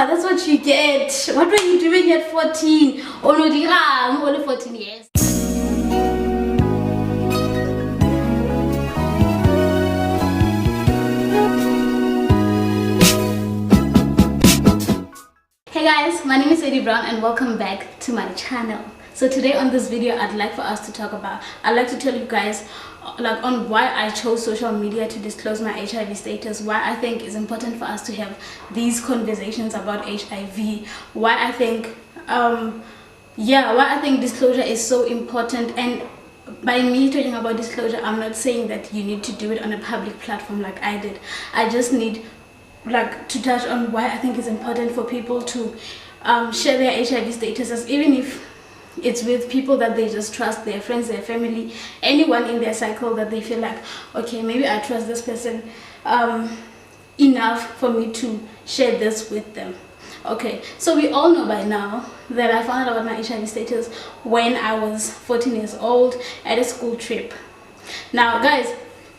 that's what you get. What were you doing at 14? Oh no, I'm only 14 years. Hey guys, my name is Sadie Brown and welcome back to my channel. So today on this video I'd like for us to talk about, I'd like to tell you guys like on why I chose social media to disclose my HIV status, why I think it's important for us to have these conversations about HIV, why I think why I think disclosure is so important. And by me talking about disclosure, I'm not saying that you need to do it on a public platform like I did. I just need like to touch on why I think it's important for people to share their HIV statuses, even if it's with people that they just trust, their friends, their family, anyone in their cycle that they feel like, okay, maybe I trust this person enough for me to share this with them. Okay, so we all know by now that I found out about my HIV status when I was 14 years old at a school trip. Now guys,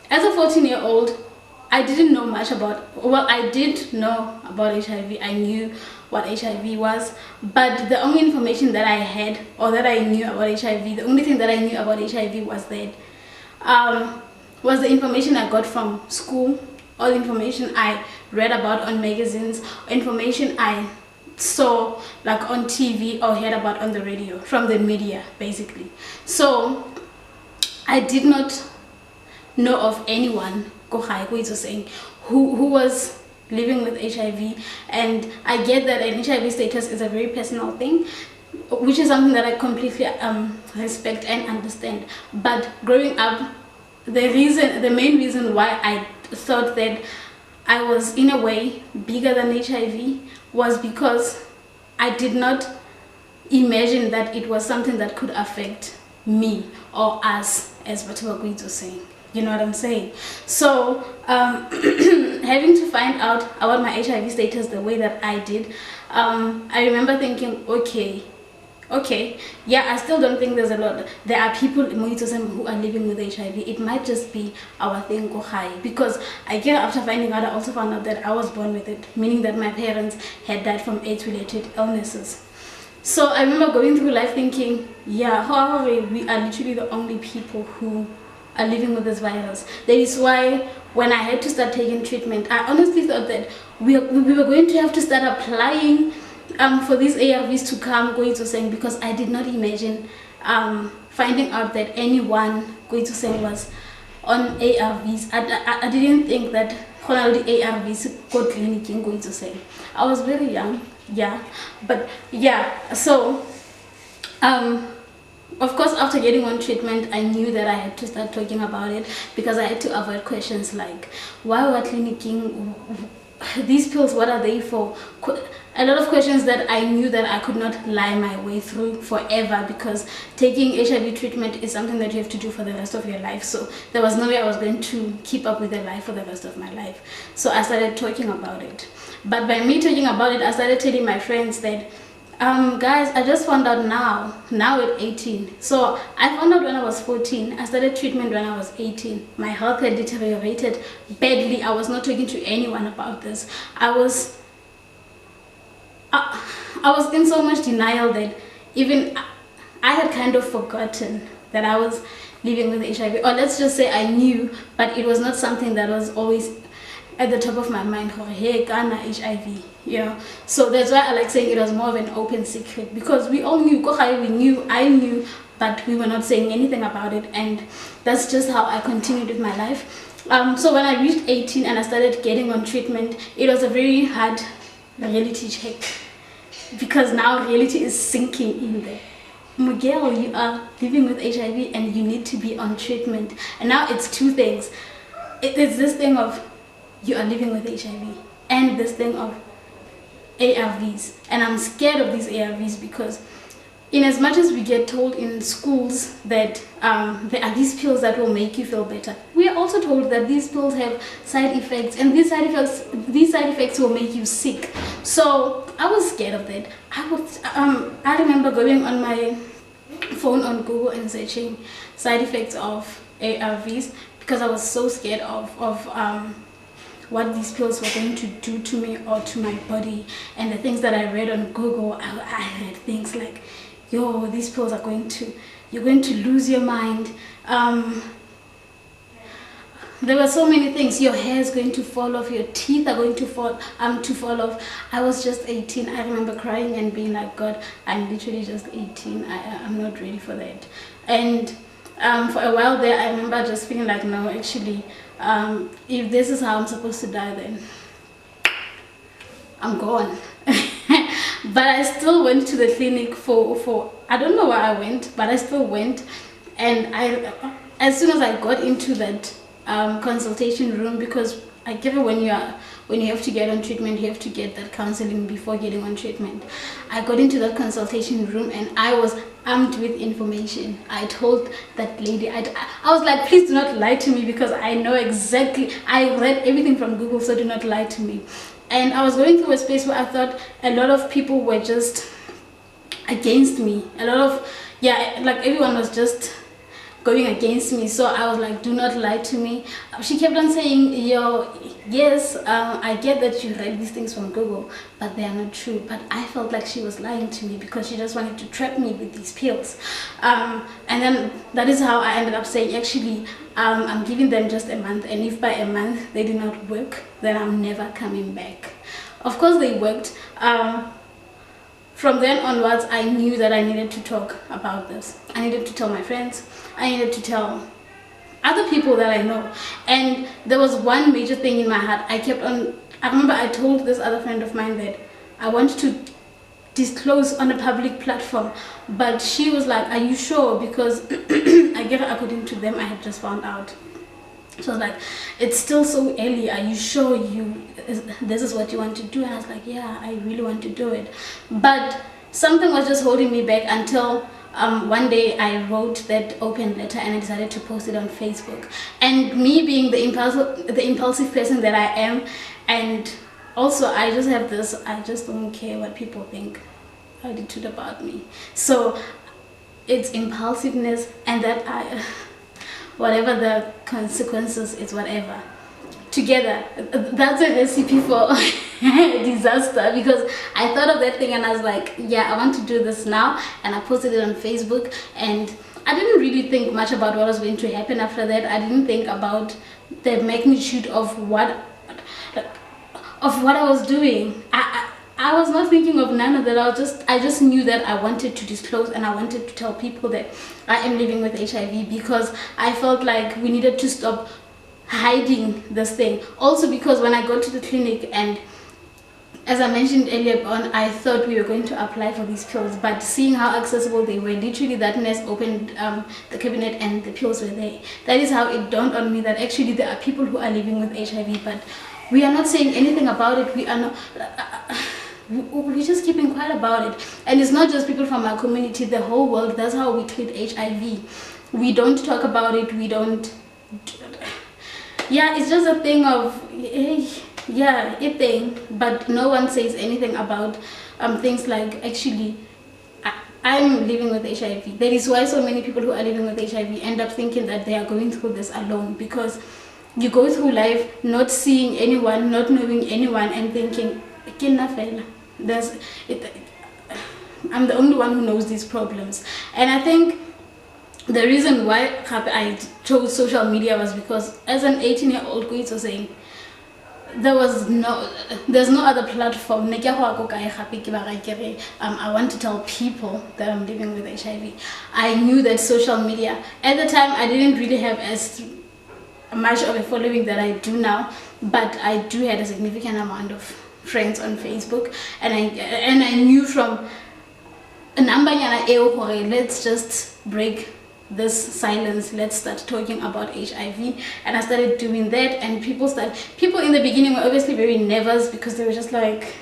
as a 14-year-old, I didn't know much about, well, I did know about HIV. I knew what HIV was, but the only information that I had or that I knew about HIV, the only thing that I knew about HIV was that was the information I got from school, all the information I read about on magazines, information I saw like on TV or heard about on the radio, from the media basically. So I did not know of anyone who was living with HIV, and I get that an HIV status is a very personal thing, which is something that I completely respect and understand. But growing up, the main reason why I thought that I was in a way bigger than HIV was because I did not imagine that it was something that could affect me or us, as Batibagwit was saying. You know what I'm saying? So having to find out about my HIV status the way that I did, I remember thinking, okay, yeah, I still don't think there are people who are living with HIV. It might just be our thing, because again, after finding out, I also found out that I was born with it, meaning that my parents had died from AIDS-related illnesses. So I remember going through life thinking, yeah, however, we are literally the only people who are living with this virus. That is why when I had to start taking treatment, I honestly thought that we were going to have to start applying for these ARVs to come, because I did not imagine finding out that anyone was on ARVs. I didn't think that the ARVs got clinic. I was very young, yeah, but yeah. So of course, after getting on treatment, I knew that I had to start talking about it, because I had to avoid questions like, why were clinicking? These pills, what are they for? A lot of questions that I knew that I could not lie my way through forever, because taking HIV treatment is something that you have to do for the rest of your life. So there was no way I was going to keep up with the life for the rest of my life. So I started talking about it. But by me talking about it, I started telling my friends that, guys, I just found out now at 18. So I found out when I was 14. I started treatment when I was 18. My health had deteriorated badly. I was not talking to anyone about this. I was in so much denial that even I had kind of forgotten that I was living with HIV. Or let's just say I knew, but it was not something that was always at the top of my mind. Hey, Ghana, HIV. Yeah, so that's why I like saying it was more of an open secret, because we all knew, I knew, but we were not saying anything about it. And that's just how I continued with my life. So when I reached 18 and I started getting on treatment, it was a very hard reality check, because now reality is sinking in there. Miguel, you are living with HIV and you need to be on treatment. And now it's two things. It's this thing of you are living with HIV, and this thing of ARVs. And I'm scared of these ARVs, because in as much as we get told in schools that there are these pills that will make you feel better, we are also told that these pills have side effects, and these side effects will make you sick. So I was scared of that. I remember going on my phone on Google and searching side effects of ARVs, because I was so scared of what these pills were going to do to me or to my body. And the things that I read on Google, I read things like, yo, these pills are you're going to lose your mind. There were so many things. Your hair is going to fall off, your teeth are going to fall off. I was just 18. I remember crying and being like, God, I'm literally just 18. I'm not ready for that. And for a while there, I remember just feeling like, no, actually, if this is how I'm supposed to die, then I'm gone. But I still went to the clinic for I don't know where I went, but I still went. And as soon as I got into that consultation room, because I give it when you have to get on treatment, you have to get that counseling before getting on treatment. I got into that consultation room and I was armed with information. I told that lady, I was like, please do not lie to me, because I know exactly, I read everything from Google, so do not lie to me. And I was going through a space where I thought a lot of people were just against me. Like everyone was just going against me. So I was like, do not lie to me. She kept on saying, yes, I get that you read these things from Google, but they are not true. But I felt like she was lying to me because she just wanted to trap me with these pills. And then that is how I ended up saying, actually, I'm giving them just a month, and if by a month they do not work, then I'm never coming back. Of course they worked. From then onwards, I knew that I needed to talk about this. I needed to tell my friends. I needed to tell other people that I know. And there was one major thing in my heart. I remember I told this other friend of mine that I wanted to disclose on a public platform. But she was like, are you sure? Because I guess according to them, I had just found out. So I was like, it's still so early, are you sure this is what you want to do? And I was like, yeah, I really want to do it. But something was just holding me back until one day I wrote that open letter and I decided to post it on Facebook. And me being the impulsive person that I am, and also I just have this, I just don't care what people think attitude about me. So it's impulsiveness, and that whatever the consequences, it's whatever. Together, that's a recipe for disaster, because I thought of that thing and I was like, yeah, I want to do this now, and I posted it on Facebook. And I didn't really think much about what was going to happen after that. I didn't think about the magnitude of what I was doing. I was not thinking of none of that. I just knew that I wanted to disclose, and I wanted to tell people that I am living with HIV, because I felt like we needed to stop hiding this thing. Also because when I got to the clinic, and as I mentioned earlier on, I thought we were going to apply for these pills, but seeing how accessible they were, literally that nurse opened the cabinet and the pills were there. That is how it dawned on me that actually there are people who are living with HIV, but we are not saying anything about it. We are not... we're just keeping quiet about it. And it's not just people from our community, the whole world. That's how we treat HIV. We don't talk about it. We don't... Yeah, it's just a thing of... yeah, a thing. But no one says anything about things like, actually, I'm living with HIV. That is why so many people who are living with HIV end up thinking that they are going through this alone, because you go through life not seeing anyone, not knowing anyone, and thinking, I'm the only one who knows these problems. And I think the reason why I chose social media was because as an 18-year-old girl was saying, there's no other platform. I want to tell people that I'm living with HIV. I knew that social media, at the time I didn't really have as much of a following that I do now, but I do have a significant amount of friends on Facebook, and I knew from a number, let's just break this silence, let's start talking about HIV. And I started doing that, and people in the beginning were obviously very nervous, because they were just like,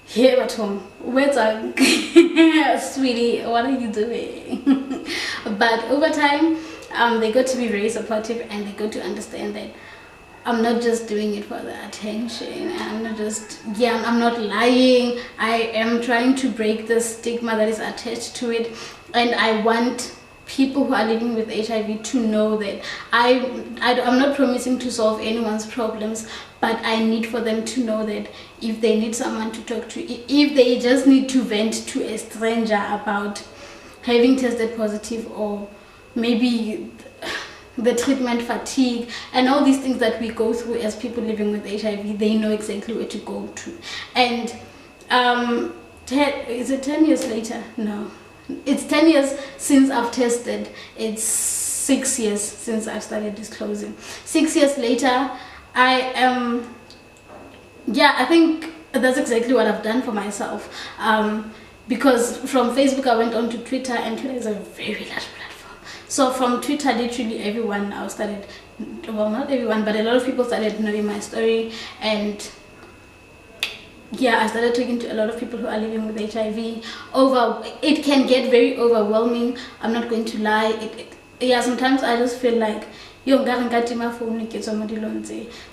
here at home, where's our sweetie, what are you doing? But over time, they got to be very supportive, and they got to understand that I'm not just doing it for the attention. I'm not lying. I am trying to break the stigma that is attached to it, and I want people who are living with HIV to know that I'm not promising to solve anyone's problems, but I need for them to know that if they need someone to talk to, if they just need to vent to a stranger about having tested positive, or maybe the treatment fatigue and all these things that we go through as people living with HIV, they know exactly where to go to. And is it 10 years later? No, it's 10 years since I've tested. It's 6 years since I've started disclosing. 6 years later, I am, I think that's exactly what I've done for myself. Because from Facebook I went on to Twitter, and Twitter is a very large platform. So from Twitter, literally everyone now started, well, not everyone, but a lot of people started knowing my story. And I started talking to a lot of people who are living with HIV. It can get very overwhelming, I'm not going to lie. Sometimes I just feel like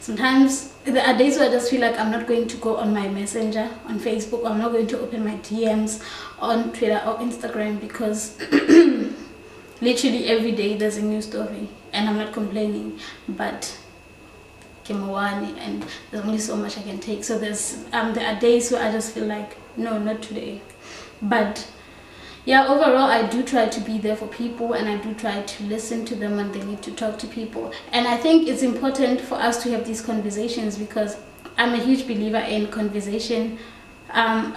sometimes there are days where I just feel like I'm not going to go on my messenger on Facebook, or I'm not going to open my DMs on Twitter or Instagram, because literally every day there's a new story. And I'm not complaining, but and there's only so much I can take. So there are days where I just feel like, no, not today. But overall I do try to be there for people, and I do try to listen to them when they need to talk to people. And I think it's important for us to have these conversations, because I'm a huge believer in conversation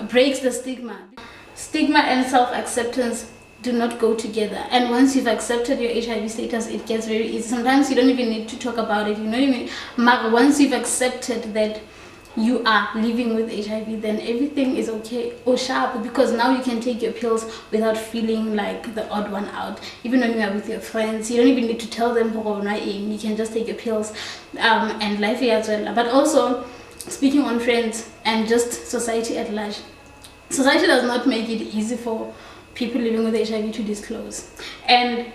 breaks the stigma. Stigma and self-acceptance do not go together. And once you've accepted your HIV status, it gets very easy. Sometimes you don't even need to talk about it. Once you've accepted that you are living with HIV, then everything is okay or sharp, because now you can take your pills without feeling like the odd one out. Even when you are with your friends, you don't even need to tell them, you can just take your pills, and life as well. But also, speaking on friends and just society at large, society does not make it easy for people living with HIV to disclose. And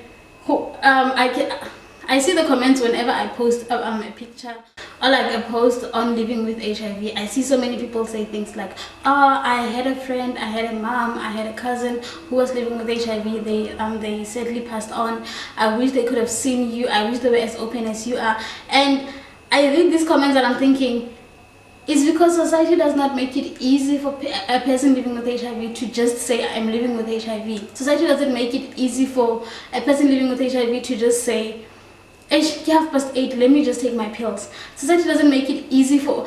I see the comments whenever I post a picture or like a post on living with HIV. I see so many people say things like, I had a friend, I had a mom, I had a cousin who was living with HIV. They sadly passed on. I wish they could have seen you. I wish they were as open as you are. And I read these comments and I'm thinking, it's because society does not make it easy for a person living with HIV to just say, I'm living with HIV. Society doesn't make it easy for a person living with HIV to just say, 8:30, let me just take my pills. Society doesn't make it easy for...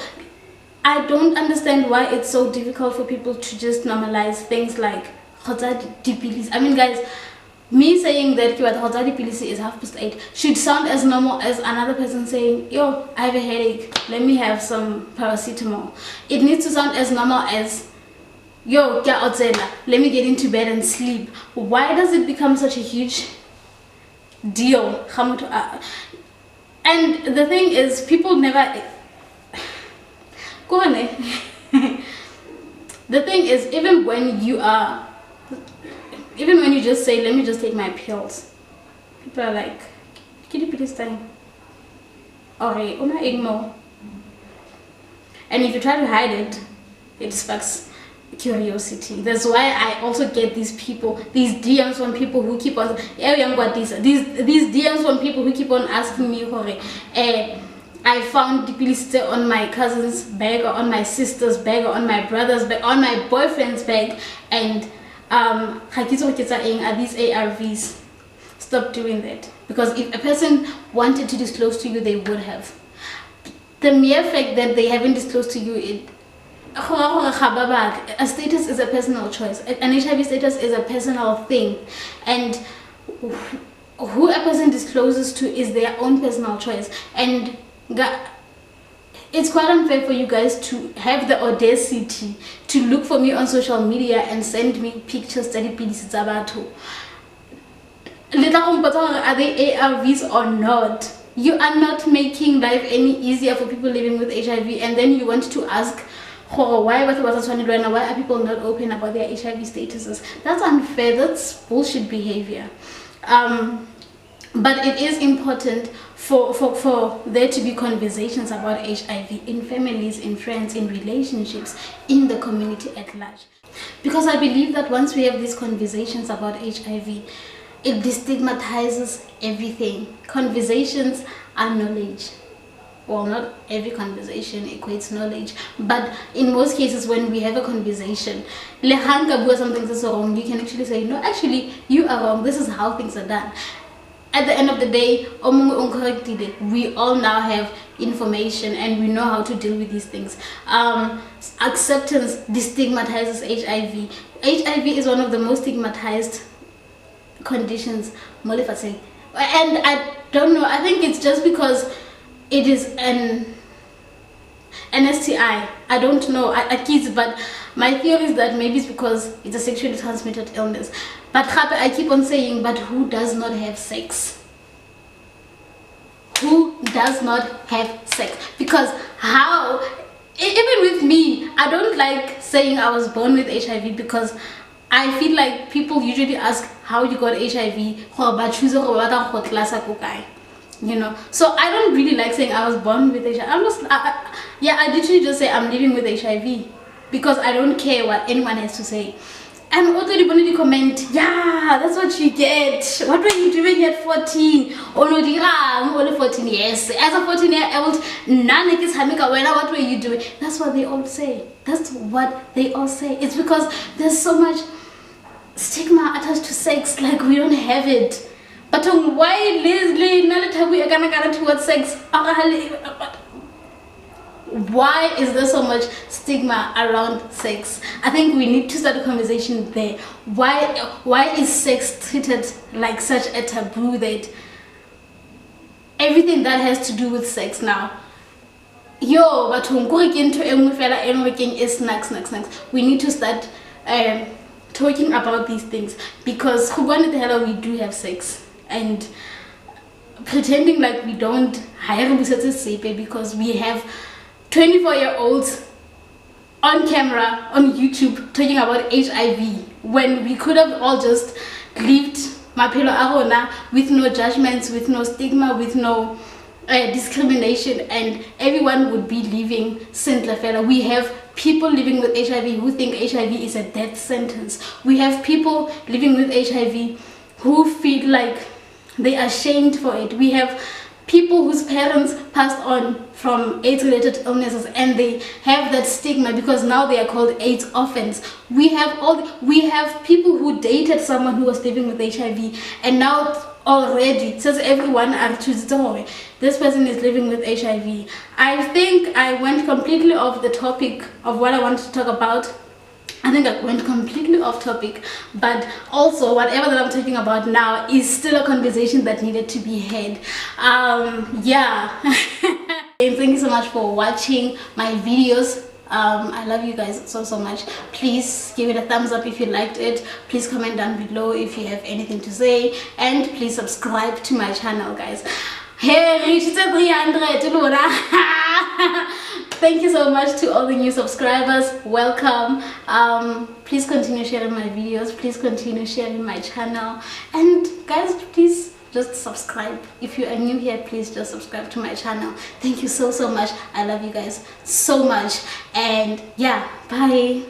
I don't understand why it's so difficult for people to just normalize things like I mean, guys, me saying that is 8:30 should sound as normal as another person saying, yo, I have a headache, let me have some paracetamol. It needs to sound as normal as, yo, let me get into bed and sleep. Why does it become such a huge deal? And the thing is, people never go on. The thing is, even when you just say, let me just take my pills, people are like, can you please time? Alright, ignore. And if you try to hide it, it sparks curiosity. That's why I also get these DMs from people who keep on these DMs from people who keep on asking me, I found dipilisi on my cousin's bag, or on my sister's bag, or on my brother's bag, on my boyfriend's bag, and are these ARVs? Stop doing that. Because if a person wanted to disclose to you, they would have. The mere fact that they haven't disclosed to you, a status is a personal choice. An HIV status is a personal thing, and who a person discloses to is their own personal choice. And it's quite unfair for you guys to have the audacity to look for me on social media and send me pictures that are they ARVs or not? You are not making life any easier for people living with HIV, and then you want to ask, why are people not open about their HIV statuses? That's unfair. That's bullshit behavior. But it is important for there to be conversations about HIV in families, in friends, in relationships, in the community at large. Because I believe that once we have these conversations about HIV, it destigmatizes everything. Conversations are knowledge. Well, not every conversation equates knowledge, but in most cases when we have a conversation, something is wrong, you can actually say, no, actually you are wrong, this is how things are done. At the end of the day, we all now have information and we know how to deal with these things. Acceptance destigmatizes HIV. HIV is one of the most stigmatized conditions, and I don't know, I think it's just because it is an STI. I don't know, but my theory is that maybe it's because it's a sexually transmitted illness. But I keep on saying, but who does not have sex? Who does not have sex? Because how, even with me, I don't like saying I was born with HIV, because I feel like people usually ask how you got HIV, you know. So I don't really like saying I was born with HIV. I literally just say I'm living with HIV, because I don't care what anyone has to say. And also the comment, yeah, that's what you get. What were you doing at 14? Oh no, only 14 years. As a 14-year-old, what were you doing? That's what they all say. That's what they all say. It's because there's so much stigma attached to sex, like we don't have it. But why we are gonna towards sex? Why is there so much stigma around sex? I think we need to start a conversation there. Why is sex treated like such a taboo that everything that has to do with sex now? But is snacks. We need to start talking about these things, because we do have sex, and pretending like we don't because we have 24-year-olds on camera on YouTube talking about HIV, when we could have all just lived maphelo a rona with no judgments, with no stigma, with no discrimination, and everyone would be living sentle fela. We have people living with HIV who think HIV is a death sentence. We have people living with HIV who feel like they are shamed for it. We have people whose parents passed on from AIDS-related illnesses, and they have that stigma because now they are called AIDS orphans. We have people who dated someone who was living with HIV, and now already says everyone are choosing this person is living with HIV. I think I went completely off the topic of what I wanted to talk about. I think I went completely off topic, but also whatever that I'm talking about now is still a conversation that needed to be had. Thank you so much for watching my videos. I love you guys so much. Please give it a thumbs up if you liked it. Please comment down below if you have anything to say, and please subscribe to my channel, guys. Hey, reached 300. Thank you so much to all the new subscribers. Welcome. Please continue sharing my videos. Please continue sharing my channel. And guys, please just subscribe. If you are new here, please just subscribe to my channel. Thank you so much. I love you guys so much. And yeah, bye.